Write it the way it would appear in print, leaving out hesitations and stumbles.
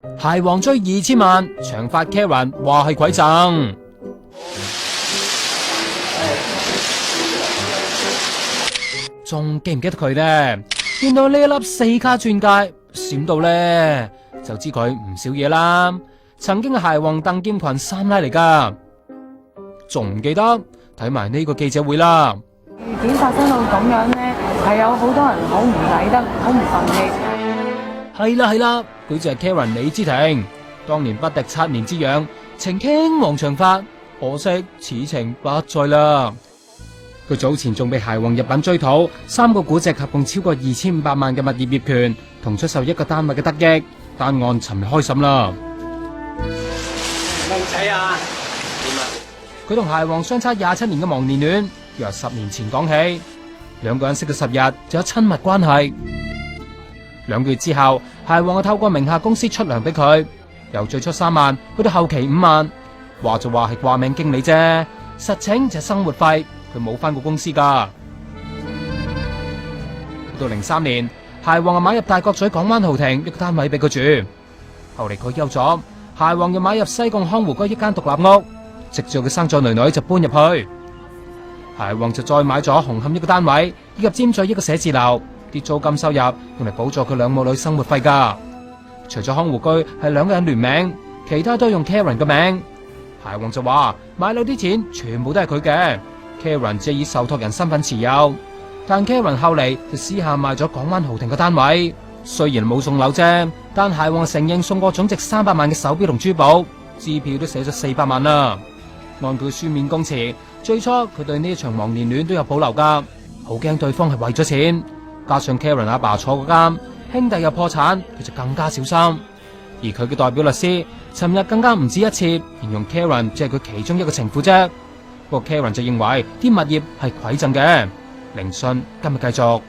鞋王追2000萬，長髮 Karen 話係饋贈。仲記唔記得佢呢？見到呢一粒4卡鑽戒閃到呢，就知佢唔少嘢啦。曾經係鞋王鄧劍群三奶嚟噶，仲唔記得？睇埋呢個記者會啦。事件發生到咁樣呢，係有好多人好唔抵得，好唔忿氣。係啦，佢就係 Karen 李之庭，當年不敵7年之癢，情傾黃長髮，可惜此情不再啦。佢早前仲被鞋王入稟追討3個估值合共超過2500萬嘅物業業權同出售1個單位嘅得益，單案尋日開審啦。靚仔啊！佢同鞋王相差27年嘅忘年戀，由10年前講起，2個人識咗10日就有親密關係。2個月之後，鞋王就透過名下公司出糧俾佢，由最初3萬去到後期5萬，話就話係掛名經理啫，實情就係生活費，佢冇返過公司噶。到03年，鞋王就買入大角咀港灣豪庭一個單位俾佢住，後嚟佢休咗，鞋王又買入西貢康湖居一間獨立屋，直至佢生咗女女就搬入去。鞋王就再買咗紅磡一個單位，以及尖咀一個寫字樓，啲租金收入用嚟補助佢2母女生活費噶。除咗康湖居係2個人聯名，其他都用 Karen 嘅名。鞋王就話買樓啲錢全部都係佢嘅， Karen 只係以受託人身份持有。但 Karen 後嚟就私下賣咗港灣豪庭嘅單位，雖然冇送樓啫，但鞋王承認送過總值300萬嘅手錶同珠寶，支票都寫咗400萬啦。按佢書面供詞，最初佢對呢一場忘年戀都有保留噶，好驚對方係為咗錢，加上 Karen 阿爸坐過監，兄弟又破產，佢就更加小心。而佢嘅代表律師尋日更加唔止一次形容 Karen 只係佢其中一個情婦啫。不過 Karen 就認為啲物業係饋贈嘅。聆訊今日繼續。